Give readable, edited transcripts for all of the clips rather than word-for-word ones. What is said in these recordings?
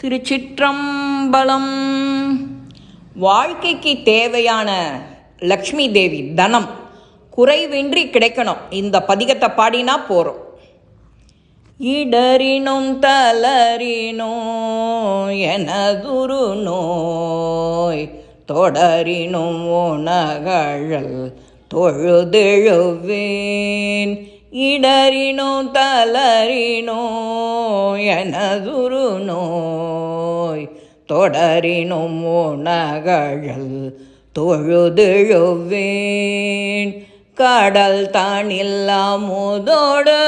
திருச்சிற்றம்பலம். வாழ்க்கைக்கு தேவையான லக்ஷ்மி தேவி தனம் குறைவின்றி கிடைக்கணும். இந்த பதிகத்தை பாடினா போகிறோம். இடறினும் தளரினோ எனதுரு நோய் தொடரினும் உணகழல் தொழுதெழுவேன். இடறினோ தளரினோ எனதுரு நோய் தொடரினும் உணகழல் தொழுதெழுவேன். கடல் தானில் அமுதோடு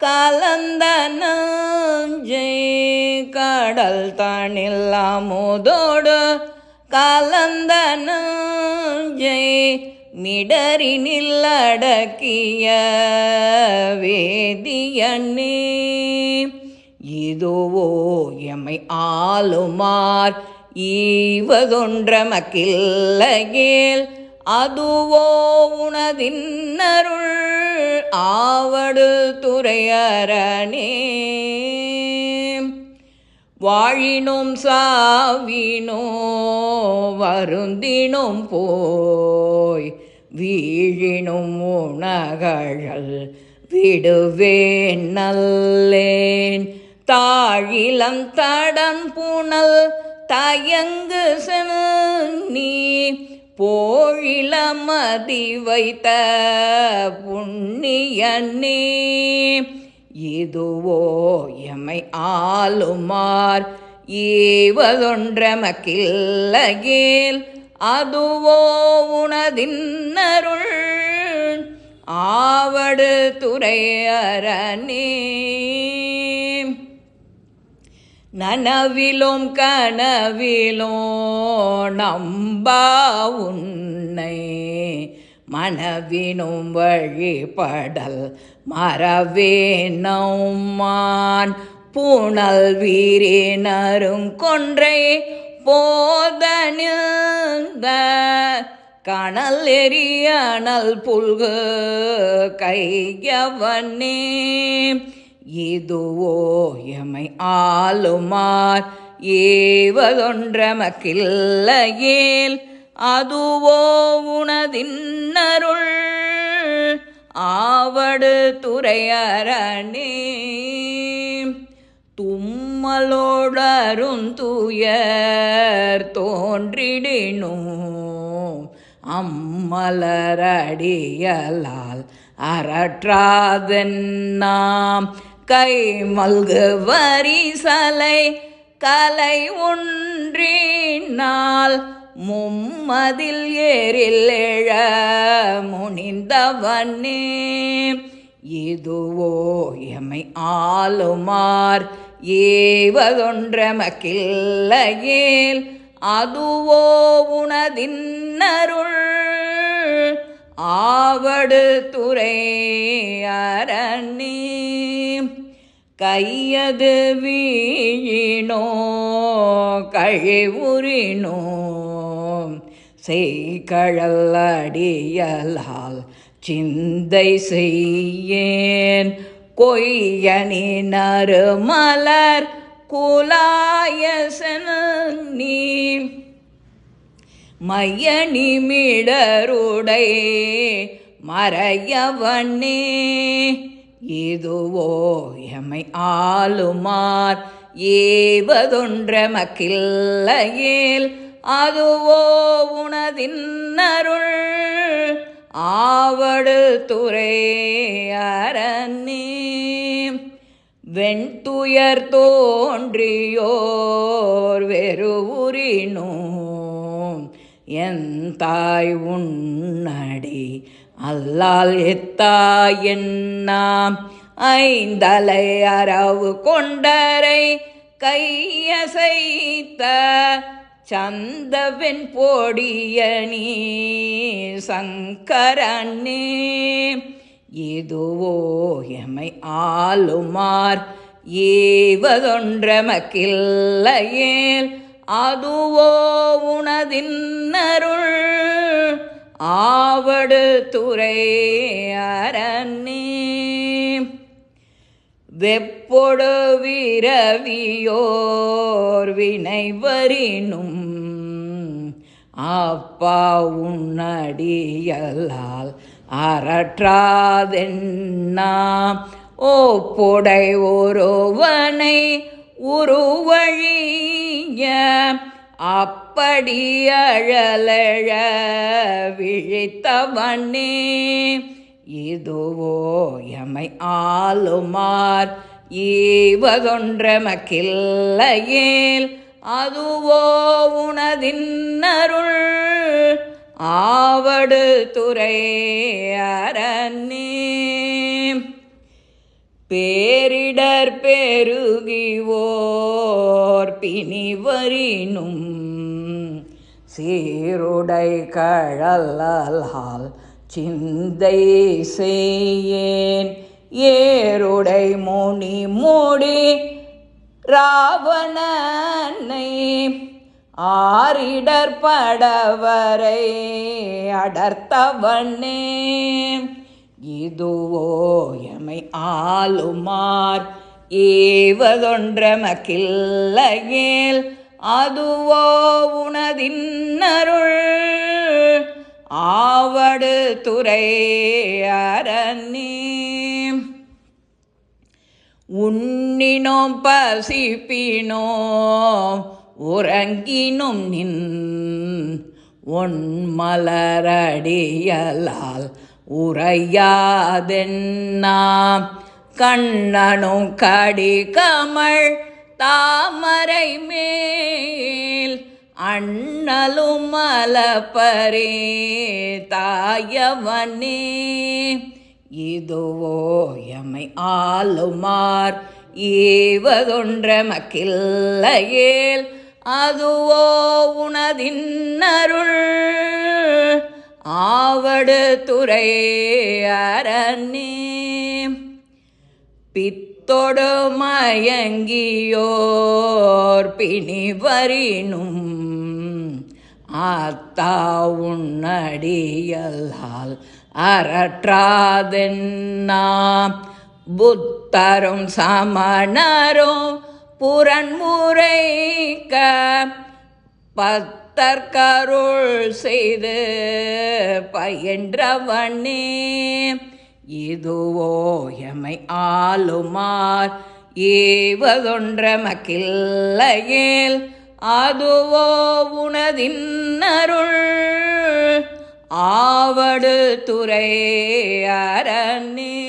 கலந்த நஞ்சை கடல் தானில் அமுதோடு கலந்த நஞ்சை மிடரினில் அடக்கிய வேதியனே. இதுவோ எமை ஆளுமார் ஈவதொன்றமக்கில்லையேல் அதுவோ உனதின்னருள் ஆவடு துறையரணே. வாழினும் சாவினோ வருந்தினும் போய் வீழினும் உணகழல் விடுவேன் நல்லேன். தாழிலம் தடன் புனல் தயங்கு சென்னி போழிலமதி வைத்த புண்ணியனே. இதுவோ எமை ஆளுமார் ஈவதொன்றமக்கில்லையேல் அதுவோ உனதின்னருள் ஆவடு துறையரணே. நனவிலும் கனவிலோ நம்பா உன்னை மனவினும் வழிபடல் மறவேனோமான். பூணல் வீரினரும் கொன்றை போதனிந்த கணல் எரியனல் புல்கு கையவனே. இதுவோ எமை ஆளுமார் ஏவதொன்றமக்கில்லையேல் அதுவோ உனதின்னருள் ஆவடு துறையரணே. தும்மலோடரும் துயர் தோன்றிடினும் அம்மலரடியலால் அறற்றாதென்னாம். கை மல்கு வரிசலை கலை ஒன்றினால் மும்மதில் ஏறில் எழ முனிந்தவனே. இதுவோ எமை ஆளுமார் ஏவதொன்றமக்கில்லையேல் அதுவோ உனதின்னருள் ஆவடு துறையரணே. கையது வீழினோ கழிவுறினோ செய்கழல் அடியலால் சிந்தை செய்யேன். கொய்யனி நறுமலர் குலாய சென்னி மையனி மிடருடை மறையவனே. இதுவோ எமை ஆளுமார் ஏவதொன்றமக்கில்லையேல் அதுவோ உனதின்னருள் ஆவடு துறையரணே. வெண்துயர் தோன்றியோர் வெறுவுறினோ என் தாய் உன்னடி அல்லால் எத்தாய் என்னாம். ஐந்தலை அரவு கொண்டரை கையசைத்த சந்தவெண் பொடியனி சங்கரனே. இதுவோ எமை ஆளுமார் ஏவதொன்றமக்கில்லையேல் அதுவோ உனதின்னருள் ஆவடு துறையரணே. வெப்பொடு விரவியோர் வினைவரினும் அப்பா உன்னடியல்லால் அறற்றாதென்னா ஓப்பொடை ஒருவனை உருவழிய அப்படி அழலழ விழித்தவனே இதுவோ எமை ஆளுமார் ஈவதொன்றமக்கில்லையேல் அதுவோ உனதின்னருள் ஆவடு துறை அரணே பேரிடர் பெருகிவோர் பிணிவரினும் சீருடை கழலால் சிந்தை செய்யேன் ஏருடை முனி மூடி ராவணனை ஆரிடர் படவரை அடர்த்தவனே இதுவோ எமை ஆளுமார் ஏவதொன்றமக்கில்லையேல் அதுவோ உனதின்னருள் ஆவடு துறை அரணே உண்ணினோம் பசிப்பினோம் உறங்கினும் நின் ஒன்மலரடியலால் உரையாதென்னாம் கண்ணனும் கடி கமழ் தாமரை மேல் அண்ணலும் மலப்பரே தாயவனே இதுவோ எமை ஆளுமார் ஏவதொன்றமக்கில்லையேல் அதுவோ உனதின்னருள் ஆவடு துறை அரணே பித்தொடு மயங்கியோர் பிணிவரினும் ஆத்தா உன்னடியல்லால் அறற்றாதென்னா புத்தரும் சமணரும் புறன்முறைக்க பத்தர்கருள் செய்து பயின்றவனே இதுவோ எமை ஆளுமார் ஏவதொன்றமக்கில்லையேல் அதுவோ உனதின்னருள் ஆவடு துறை அரணே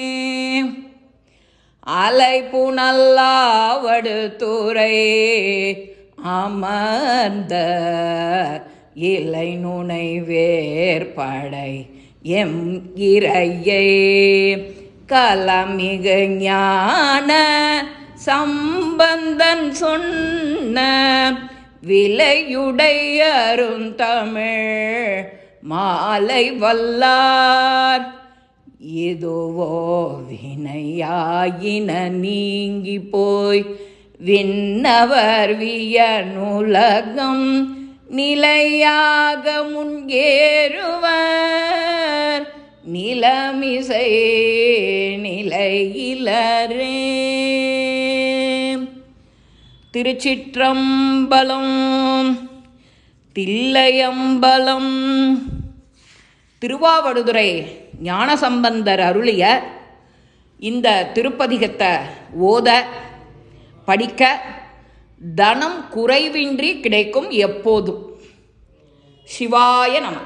அலை புனல்லாவடு துறை அமர்ந்த இலை நுனை வேற்படை எம் இறையை கலமிகு ஞான சம்பந்தன் சொன்ன விலையுடையரும் தமிழ் மாலை வல்லார் இதுவோ வினையாயின நீங்கி போய் விண்ணவர் வியனுலகம் நிலையாக முன்கேறுவர் நிலமிசை நிலையிலரே. திருச்சிற்றம்பலம். தில்லையம்பலம். திருவாவடுதுறை ஞானசம்பந்தர் அருளிய இந்த திருப்பதிகத்தை ஓத படிக்க தனம் குறைவின்றி கிடைக்கும் எப்போதும். சிவாய நம.